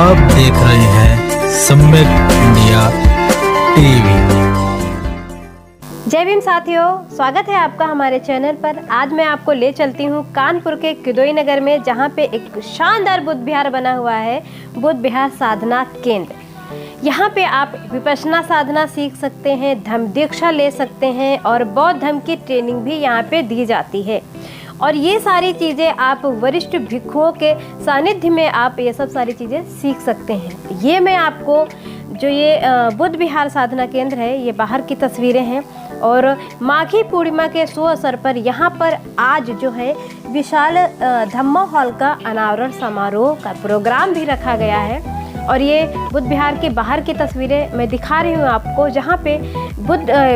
आप देख रहे हैं सम्यक इंडिया टीवी। जय भीम साथियों, स्वागत है आपका हमारे चैनल पर। आज मैं आपको ले चलती हूँ कानपुर के किदोई नगर में, जहाँ पे एक शानदार बुद्ध विहार बना हुआ है, बुद्ध विहार साधना केंद्र। यहाँ पे आप विपश्यना साधना सीख सकते हैं, धम्म दीक्षा ले सकते हैं और बौद्ध धर्म की ट्रेनिंग भी यहाँ पे दी जाती है। और ये सारी चीज़ें आप वरिष्ठ भिक्षुओं के सानिध्य में आप ये सब सारी चीज़ें सीख सकते हैं। ये मैं आपको जो ये बुद्ध विहार साधना केंद्र है, ये बाहर की तस्वीरें हैं। और माघी पूर्णिमा के शुभ अवसर पर यहाँ पर आज जो है विशाल धम्मा हॉल का अनावरण समारोह का प्रोग्राम भी रखा गया है। और ये बुद्ध विहार के बाहर की तस्वीरें मैं दिखा रही हूँ आपको, जहाँ पे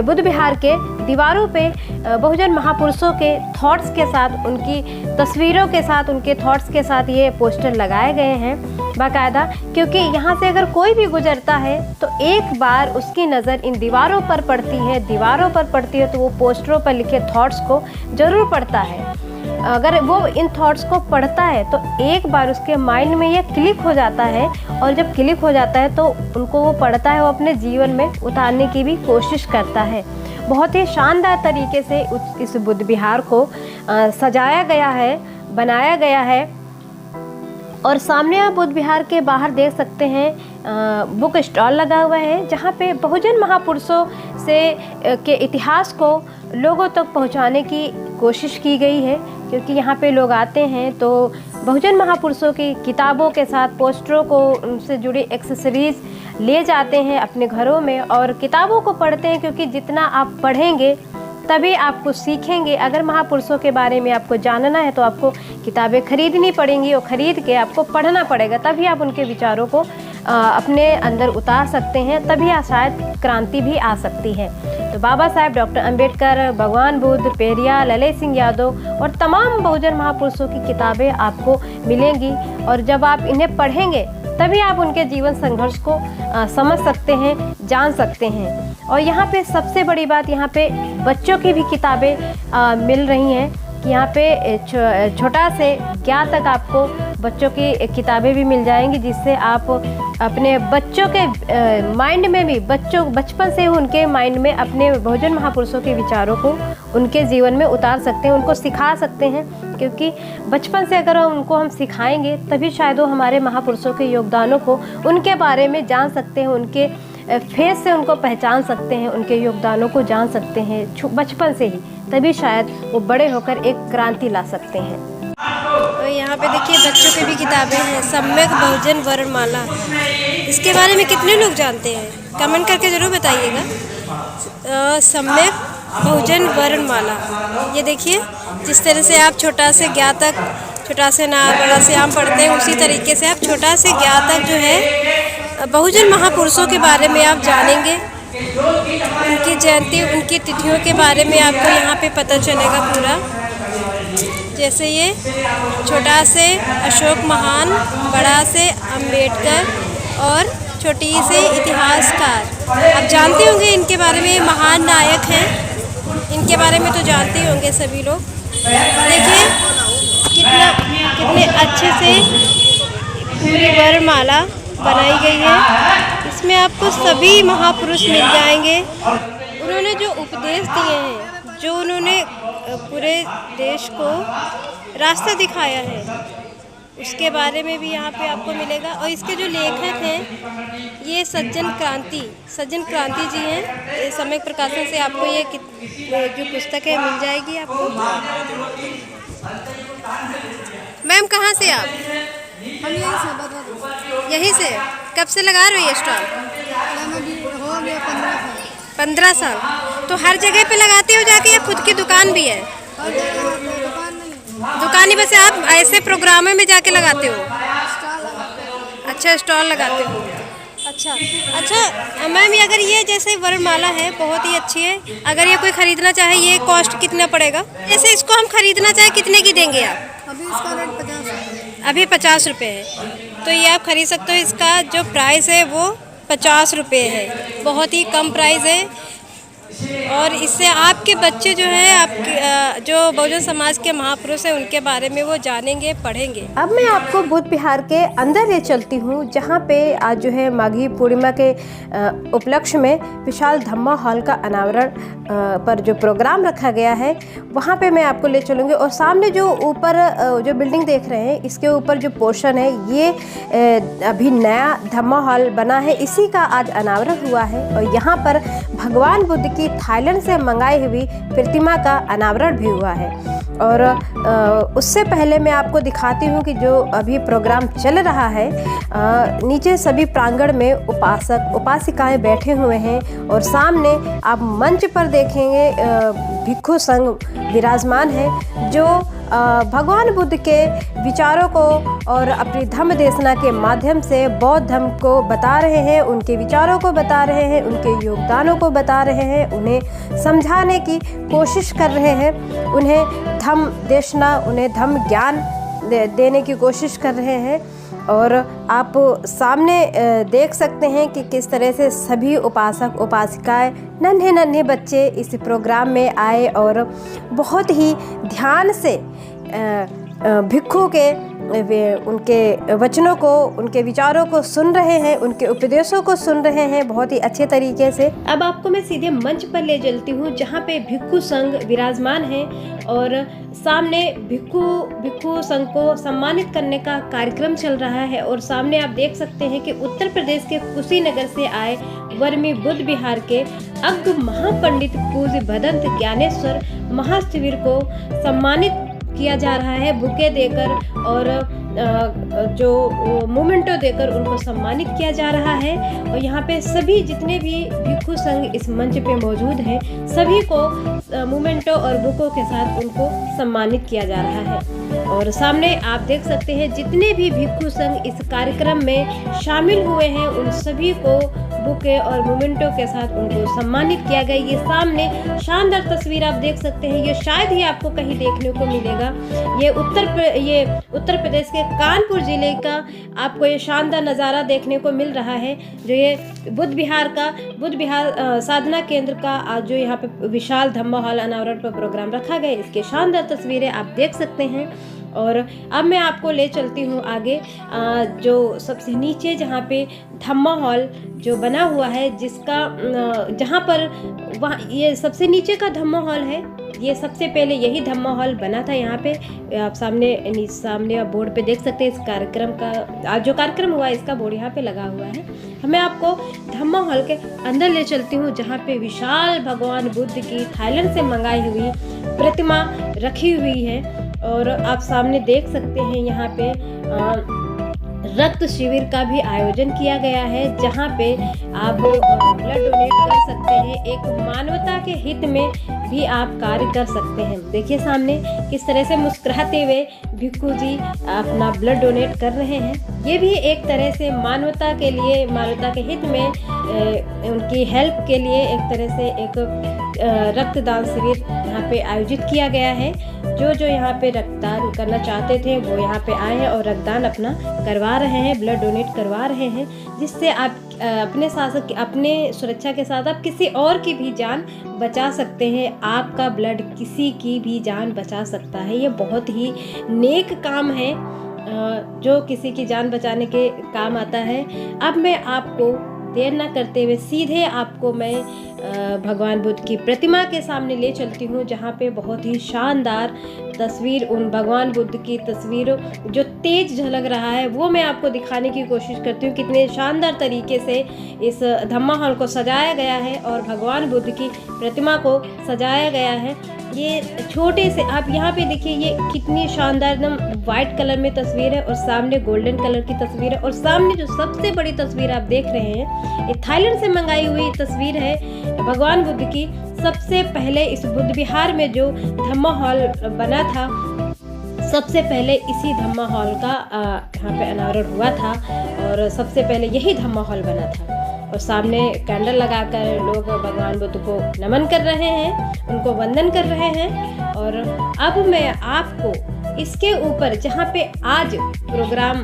बुद्ध विहार के दीवारों पे बहुजन महापुरुषों के थॉट्स के साथ, उनकी तस्वीरों के साथ, उनके थॉट्स के साथ ये पोस्टर लगाए गए हैं बाकायदा। क्योंकि यहाँ से अगर कोई भी गुजरता है तो एक बार उसकी नज़र इन दीवारों पर पड़ती है तो वो पोस्टरों पर लिखे थॉट्स को ज़रूर पढ़ता है। अगर वो इन थॉट्स को पढ़ता है तो एक बार उसके माइंड में ये क्लिक हो जाता है, और जब क्लिक हो जाता है तो उनको वो पढ़ता है, वो अपने जीवन में उतारने की भी कोशिश करता है। बहुत ही शानदार तरीके से इस बुद्ध विहार को सजाया गया है, बनाया गया है। और सामने आप बुद्ध विहार के बाहर देख सकते हैं बुक स्टॉल लगा हुआ है, जहाँ पे बहुजन महापुरुषों से के इतिहास को लोगों तक पहुँचाने की कोशिश की गई है। क्योंकि यहाँ पे लोग आते हैं तो बहुजन महापुरुषों की किताबों के साथ पोस्टरों को, उनसे जुड़ी एक्सेसरीज ले जाते हैं अपने घरों में और किताबों को पढ़ते हैं। क्योंकि जितना आप पढ़ेंगे तभी आप कुछ सीखेंगे। अगर महापुरुषों के बारे में आपको जानना है तो आपको किताबें खरीदनी पड़ेंगी और ख़रीद के आपको पढ़ना पड़ेगा, तभी आप उनके विचारों को अपने अंदर उतार सकते हैं, तभी शायद क्रांति भी आ सकती है। तो बाबा साहेब डॉक्टर अंबेडकर, भगवान बुद्ध, पेरियार, ललित सिंह यादव और तमाम बहुजन महापुरुषों की किताबें आपको मिलेंगी। और जब आप इन्हें पढ़ेंगे तभी आप उनके जीवन संघर्ष को समझ सकते हैं, जान सकते हैं। और यहाँ पे सबसे बड़ी बात, यहाँ पे बच्चों की भी किताबें मिल रही हैं कि यहाँ पे छोटा से ज्ञान तक आपको बच्चों की किताबें भी मिल जाएंगी, जिससे आप अपने बच्चों के माइंड में भी, बचपन से उनके माइंड में अपने बहुजन महापुरुषों के विचारों को उनके जीवन में उतार सकते हैं, उनको सिखा सकते हैं। क्योंकि बचपन से अगर उनको हम सिखाएंगे तभी शायद वो हमारे महापुरुषों के योगदानों को, उनके बारे में जान सकते हैं, उनके फेस से उनको पहचान सकते हैं, उनके योगदानों को जान सकते हैं बचपन से ही, तभी शायद वो बड़े होकर एक क्रांति ला सकते हैं। तो यहाँ पे देखिए बच्चों की भी किताबें हैं, सम्यक बहुजन वर्णमाला। इसके बारे में कितने लोग जानते हैं? कमेंट करके ज़रूर बताइएगा। सम्यक बहुजन वर्णमाला, ये देखिए जिस तरह से आप छोटा से ज्ञा तक, छोटा से ना बड़ा से आम पढ़ते हैं, उसी तरीके से आप छोटा से ज्ञा तक जो है बहुजन महापुरुषों के बारे में आप जानेंगे। उनकी जयंती, उनकी तिथियों के बारे में आपको यहाँ पे पता चलेगा पूरा। जैसे ये छोटा से अशोक महान, बड़ा से अंबेडकर और छोटी से इतिहासकार। आप जानते होंगे इनके बारे में, महान नायक हैं, इनके बारे में तो जानते ही होंगे सभी लोग। देखिए कितने अच्छे से पूरी वर्णमाला बनाई गई है। इसमें आपको सभी महापुरुष मिल जाएंगे। उन्होंने जो उपदेश दिए हैं, जो उन्होंने पूरे देश को रास्ता दिखाया है, उसके बारे में भी यहाँ पे आपको मिलेगा। और इसके जो लेखक हैं, ये सज्जन क्रांति जी हैं। ये सम्यक प्रकाशन से आपको ये जो पुस्तक है मिल जाएगी आपको। मैम कहाँ से आप? हम यहीं से। कब से लगा रहे हो ये स्टॉल? हो गया 15 साल। 15 साल। तो हर जगह पे लगाते हो जाके, या खुद की दुकान भी है? दुकान नहीं, दुकान ही, बस आप ऐसे प्रोग्रामों में जाके लगाते हो? स्टॉल लगाते हैं। अच्छा, स्टॉल लगाते हो। अच्छा मैम, अगर ये जैसे वर्णमाला है बहुत ही अच्छी है, अगर ये कोई ख़रीदना चाहे, ये कॉस्ट कितना पड़ेगा? जैसे इसको हम ख़रीदना चाहे कितने की देंगे आप? अभी इसका रेट 50 है। अभी 50 रुपये है, तो ये आप ख़रीद सकते हो। इसका जो प्राइस है वो 50 रुपये है, बहुत ही कम प्राइस है। और इससे आपके बच्चे जो है आपके जो बहुजन समाज के महापुरुष हैं उनके बारे में वो जानेंगे, पढ़ेंगे। अब मैं आपको बुद्ध विहार के अंदर ले चलती हूँ, जहाँ पे आज जो है माघी पूर्णिमा के उपलक्ष्य में विशाल धम्मा हॉल का अनावरण पर जो प्रोग्राम रखा गया है वहाँ पे मैं आपको ले चलूँगी। और सामने जो ऊपर जो बिल्डिंग देख रहे हैं, इसके ऊपर जो पोर्शन है ये अभी नया धम्मा हॉल बना है, इसी का आज अनावरण हुआ है। और यहाँ पर भगवान बुद्ध की थाईलैंड से मंगाई हुई प्रतिमा का अनावरण भी हुआ है। और उससे पहले मैं आपको दिखाती हूँ कि जो अभी प्रोग्राम चल रहा है, नीचे सभी प्रांगण में उपासक उपासिकाएं बैठे हुए हैं और सामने आप मंच पर देखेंगे भिक्षु संघ विराजमान है, जो भगवान बुद्ध के विचारों को और अपनी धम्म देशना के माध्यम से बौद्ध धर्म को बता रहे हैं, उनके विचारों को बता रहे हैं, उनके योगदानों को बता रहे हैं, उन्हें समझाने की कोशिश कर रहे हैं, उन्हें धम्म देशना, उन्हें धम्म ज्ञान देने की कोशिश कर रहे हैं। और आप सामने देख सकते हैं कि किस तरह से सभी उपासक उपासिकाएं, नन्हे नन्हे बच्चे इस प्रोग्राम में आए और बहुत ही ध्यान से भिक्षु के उनके वचनों को, उनके विचारों को सुन रहे हैं, उनके उपदेशों को सुन रहे हैं बहुत ही अच्छे तरीके से। अब आपको मैं सीधे मंच पर ले चलती हूँ, जहाँ पे भिक्षु संघ विराजमान है और सामने भिक्षु संघ को सम्मानित करने का कार्यक्रम चल रहा है। और सामने आप देख सकते हैं कि उत्तर प्रदेश के कुशीनगर से आए वर्मी बुद्ध विहार के अग्र महापंडित पूज्य भदंत ज्ञानेश्वर महाशिविर को सम्मानित किया जा रहा है, बुके देकर और जो मोमेंटो देकर उनको सम्मानित किया जा रहा है। और यहाँ पे सभी जितने भी भिक्षु संघ इस मंच पे मौजूद हैं, सभी को मोमेंटो और बुकों के साथ उनको सम्मानित किया जा रहा है। और सामने आप देख सकते हैं जितने भी भिक्षु संघ इस कार्यक्रम में शामिल हुए हैं, उन सभी को बुके और मोमेंटो के साथ उनको सम्मानित किया गया। ये सामने शानदार तस्वीर आप देख सकते हैं, ये शायद ही आपको कहीं देखने को मिलेगा। ये उत्तर प्रदेश के कानपुर जिले का आपको ये शानदार नज़ारा देखने को मिल रहा है, जो ये बुद्ध विहार साधना केंद्र का आज जो यहाँ पे विशाल धम्मा हॉल अनावरण पर प्रोग्राम रखा गया, इसके शानदार तस्वीरें आप देख सकते हैं। और अब मैं आपको ले चलती हूँ आगे, जो सबसे नीचे जहाँ पे धम्मा हॉल जो बना हुआ है, जिसका जहाँ पर वहाँ ये सबसे नीचे का धम्मा हॉल है। ये सबसे पहले यही धम्मा हॉल बना था। यहाँ पे आप सामने आप बोर्ड पे देख सकते हैं इस कार्यक्रम का, आज जो कार्यक्रम हुआ इसका बोर्ड यहाँ पे लगा हुआ है। मैं आपको धम्मा हॉल के अंदर ले चलती हूँ, जहाँ पे विशाल भगवान बुद्ध की थाईलैंड से मंगाई हुई प्रतिमा रखी हुई है। और आप सामने देख सकते हैं यहाँ पे रक्त शिविर का भी आयोजन किया गया है, जहाँ पे आप ब्लड डोनेट कर सकते हैं। एक मानवता के हित में भी आप कार्य कर सकते हैं। देखिए सामने किस तरह से मुस्कुराते हुए भिक्षु जी अपना ब्लड डोनेट कर रहे हैं। ये भी एक तरह से मानवता के लिए, मानवता के हित में उनकी हेल्प के लिए एक तरह से एक रक्तदान शिविर यहाँ पे आयोजित किया गया है। जो यहाँ पे रक्तदान करना चाहते थे वो यहाँ पे आए हैं और रक्तदान अपना करवा रहे हैं, ब्लड डोनेट करवा रहे हैं, जिससे आप अपने साथ अपने सुरक्षा के साथ आप किसी और की भी जान बचा सकते हैं। आपका ब्लड किसी की भी जान बचा सकता है। ये बहुत ही नेक काम है जो किसी की जान बचाने के काम आता है। अब मैं आपको देर न करते हुए सीधे आपको मैं भगवान बुद्ध की प्रतिमा के सामने ले चलती हूँ, जहाँ पे बहुत ही शानदार तस्वीर, उन भगवान बुद्ध की तस्वीर जो तेज झलक रहा है वो मैं आपको दिखाने की कोशिश करती हूँ। कितने शानदार तरीके से इस धम्मा हॉल को सजाया गया है और भगवान बुद्ध की प्रतिमा को सजाया गया है। ये छोटे से आप यहाँ पे देखिए, ये कितनी शानदार एकदम वाइट कलर में तस्वीर है और सामने गोल्डन कलर की तस्वीर है। और सामने जो सबसे बड़ी तस्वीर आप देख रहे हैं, ये थाईलैंड से मंगाई हुई तस्वीर है भगवान बुद्ध की। सबसे पहले इस बुद्ध विहार में जो धम्मा हॉल बना था, सबसे पहले इसी धम्मा हॉल का यहाँ पे अनावरण हुआ था और सबसे पहले यही धम्मा हॉल बना था। और सामने कैंडल लगाकर लोग भगवान बुद्ध को नमन कर रहे हैं, उनको वंदन कर रहे हैं। और अब मैं आपको इसके ऊपर जहाँ पे आज प्रोग्राम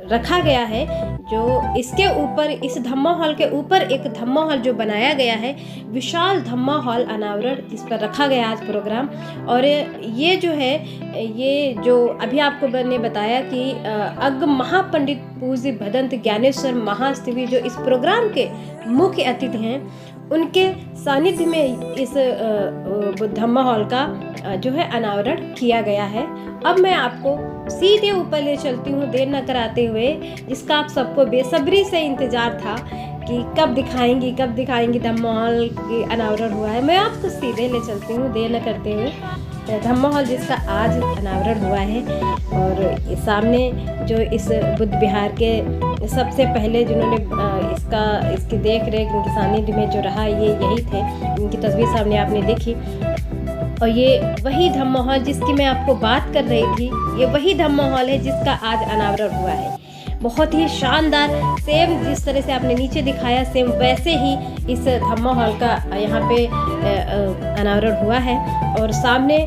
रखा गया है। जो इसके ऊपर, इस धम्मा हॉल के ऊपर एक धम्मा हॉल जो बनाया गया है, विशाल धम्मा हॉल अनावरण, इस पर रखा गया आज प्रोग्राम। और ये जो है, ये जो अभी आपको मैंने बताया कि अग्र महापंडित पूज्य भदंत ज्ञानेश्वर महास्थविर जो इस प्रोग्राम के मुख्य अतिथि हैं, उनके सानिध्य में इस धम्मा हॉल का जो है अनावरण किया गया है। अब मैं आपको सीधे ऊपर ले चलती हूँ, देर न कराते हुए, जिसका आप सबको बेसब्री से इंतजार था कि कब दिखाएंगी धम्मा हॉल की अनावरण हुआ है। मैं आपको सीधे ले चलती हूँ देर न करते हुए, धम्मा हॉल जिसका आज अनावरण हुआ है। और सामने जो इस बुद्ध विहार के सबसे पहले जिन्होंने इसकी देख रेख, इनके सानिध्य में जो रहा, ये यही थे। इनकी तस्वीर सामने आपने देखी। और ये वही धम्मा हॉल जिसकी मैं आपको बात कर रही थी, ये वही धम्मा हॉल है जिसका आज अनावरण हुआ है। बहुत ही शानदार, सेम जिस तरह से आपने नीचे दिखाया, सेम वैसे ही इस धम्मा हॉल का यहाँ पे अनावरण हुआ है। और सामने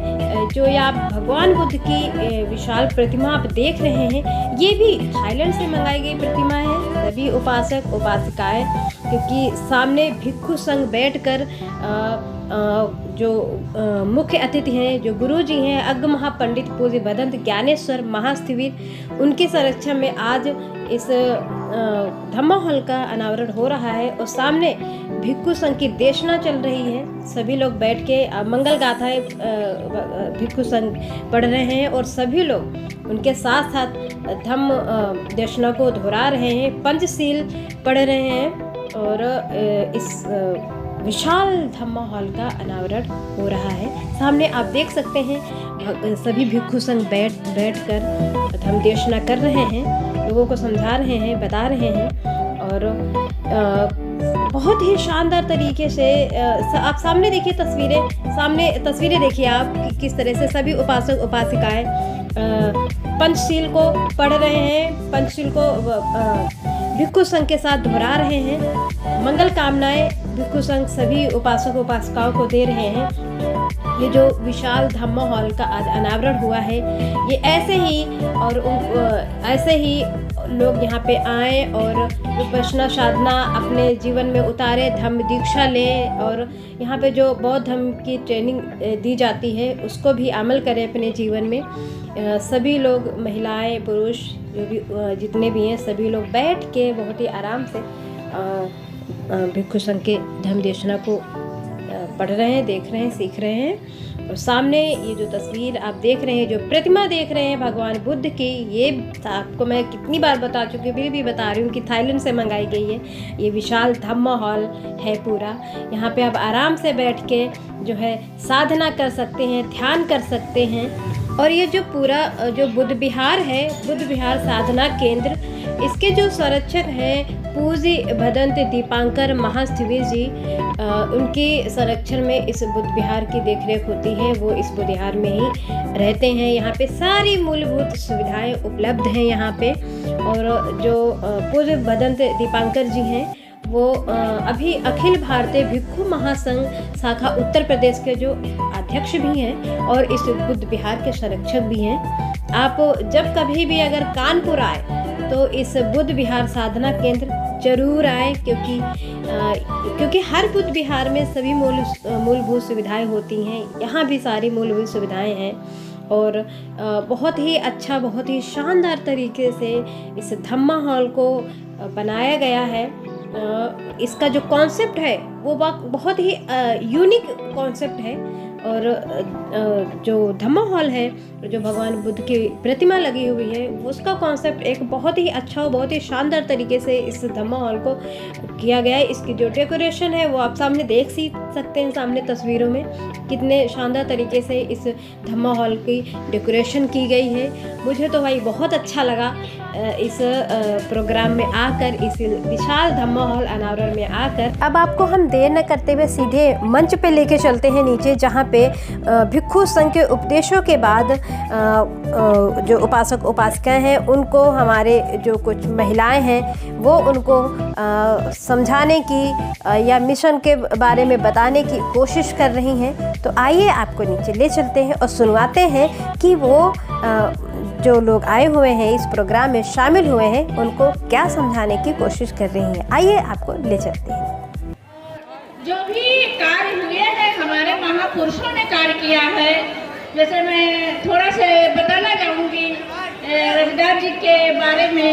जो ये आप भगवान बुद्ध की विशाल प्रतिमा आप देख रहे हैं, ये भी थाईलैंड से मंगाई गई प्रतिमा है। सभी उपासक उपासिकाएं, क्योंकि सामने भिक्षु संघ बैठकर जो मुख्य अतिथि हैं, जो गुरु जी हैं, अग्र महापंडित पूज्य भदंत ज्ञानेश्वर महास्थविर, उनके संरक्षण में आज इस धम्मा हॉल का अनावरण हो रहा है। और सामने भिक्षु संघ की देशना चल रही है। सभी लोग बैठ के मंगल गाथाएं भिक्षु संघ पढ़ रहे हैं और सभी लोग उनके साथ साथ धम्म देशना को दोहरा रहे हैं, पंचशील पढ़ रहे हैं। और इस विशाल धम्मा हॉल का अनावरण हो रहा है। सामने आप देख सकते हैं सभी भिक्षु संघ बैठ कर धम्म देशना कर रहे हैं, लोगों को समझा रहे हैं, बता रहे हैं। और बहुत ही शानदार तरीके से आप सामने देखिए तस्वीरें देखिए आप किस तरह से सभी उपासक उपासिकाएं पंचशील को पढ़ रहे हैं, पंचशील को भिक्षु संघ के साथ दोहरा रहे हैं। मंगल कामनाएं भिक्षु संघ सभी उपासक उपासिकाओं को दे रहे हैं। ये जो विशाल धम्मा हॉल का आज अनावरण हुआ है, ये ऐसे ही लोग यहाँ पे आए और विपश्यना साधना अपने जीवन में उतारे, धम्म दीक्षा लें। और यहाँ पे जो बौद्ध धर्म की ट्रेनिंग दी जाती है, उसको भी अमल करें अपने जीवन में। सभी लोग, महिलाएं पुरुष जो भी जितने भी हैं, सभी लोग बैठ के बहुत ही आराम से भिक्षु संघ के धम्म देशना को पढ़ रहे हैं, देख रहे हैं, सीख रहे हैं। और सामने ये जो तस्वीर आप देख रहे हैं, जो प्रतिमा देख रहे हैं भगवान बुद्ध की, ये आपको मैं कितनी बार बता चुकी हूँ, फिर भी बता रही हूँ कि थाईलैंड से मंगाई गई है। ये विशाल धम्मा हॉल है पूरा। यहाँ पे आप आराम से बैठ के जो है साधना कर सकते हैं, ध्यान कर सकते हैं। और ये जो पूरा जो बुद्ध विहार है, बुद्ध विहार साधना केंद्र, इसके जो संरक्षक हैं पूज्य भदंत दीपांकर महास्थविर जी, उनके संरक्षण में इस बुद्ध विहार की देखरेख होती है। वो इस बुद्ध विहार में ही रहते हैं। यहाँ पे सारी मूलभूत सुविधाएं उपलब्ध हैं यहाँ पे। और जो पूज्य भदंत दीपांकर जी हैं, वो अभी अखिल भारतीय भिक्षु महासंघ शाखा उत्तर प्रदेश के जो अध्यक्ष भी हैं और इस बुद्ध विहार के संरक्षक भी हैं। आप जब कभी भी अगर कानपुर आए तो इस बुद्ध विहार साधना केंद्र जरूर आए, क्योंकि हर बुद्ध विहार में सभी मूलभूत सुविधाएं होती हैं। यहाँ भी सारी मूलभूत सुविधाएं हैं। और बहुत ही अच्छा, बहुत ही शानदार तरीके से इस धम्मा हॉल को बनाया गया है। इसका जो कॉन्सेप्ट है वो बहुत ही यूनिक कॉन्सेप्ट है। और जो धम्मा हॉल है, जो भगवान बुद्ध की प्रतिमा लगी हुई है, उसका कॉन्सेप्ट एक बहुत ही अच्छा और बहुत ही शानदार तरीके से इस धम्मा हॉल को किया गया है। इसकी जो डेकोरेशन है वो आप सामने देख सकते हैं, सामने तस्वीरों में कितने शानदार तरीके से इस धम्मा हॉल की डेकोरेशन की गई है। मुझे तो भाई बहुत अच्छा लगा इस प्रोग्राम में आकर, इस विशाल धम्मा हॉल अनावरण में आकर। अब आपको हम देर न करते हुए सीधे मंच पे लेके चलते हैं नीचे, जहाँ पे भिक्षु संघ के उपदेशों के बाद जो उपासक उपासिकाएं हैं, उनको हमारे जो कुछ महिलाएं हैं वो उनको समझाने की या मिशन के बारे में बताने की कोशिश कर रही हैं। तो आइए आपको नीचे ले चलते हैं और सुनवाते हैं कि वो जो लोग आए हुए हैं इस प्रोग्राम में शामिल हुए हैं उनको क्या समझाने की कोशिश कर रही हैं। आइए आपको ले चलते हैं। जो भी कार्य हुए हैं हमारे महापुरुषों ने कार्य किया है, जैसे मैं थोड़ा से बताना चाहूँगी रविदास जी के बारे में।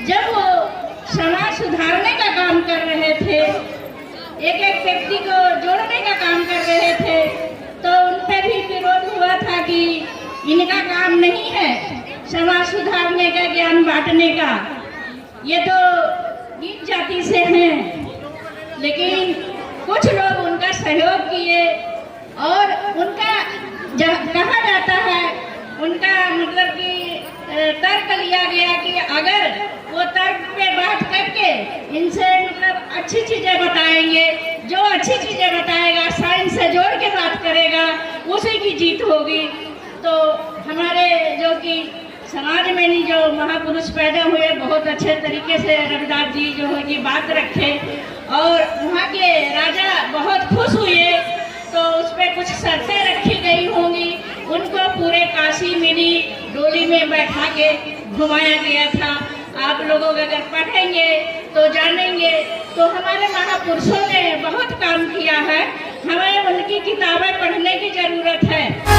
जब वो समाज सुधारने का काम कर रहे थे, एक एक व्यक्ति को जोड़ने का काम कर रहे थे, तो उन पर भी विरोध हुआ था कि इनका काम नहीं है समाज सुधारने का, ज्ञान बांटने का, ये तो नीच जाति से हैं। लेकिन कुछ लोग उनका सहयोग किए और उनका कहा जाता है, उनका मतलब कि तर्क लिया गया कि अगर वो तर्क पे बात करके इनसे मतलब अच्छी चीजें बताएंगे, जो अच्छी चीजें बताएगा, साइंस से जोड़ के बात करेगा, उसी की जीत होगी। तो हमारे जो कि समाज में नहीं जो महापुरुष पैदा हुए, बहुत अच्छे तरीके से रविदास जी जो है कि बात रखे और वहाँ के राजा बहुत खुश हुए, तो उस पर कुछ शर्तें रखी गई होंगी। उनको पूरे काशी मिनी डोली में बैठा के घुमाया गया था। आप लोगों अगर पढ़ेंगे तो जानेंगे। तो हमारे महापुरुषों ने बहुत काम किया है, हमें उनकी किताबें पढ़ने की जरूरत है।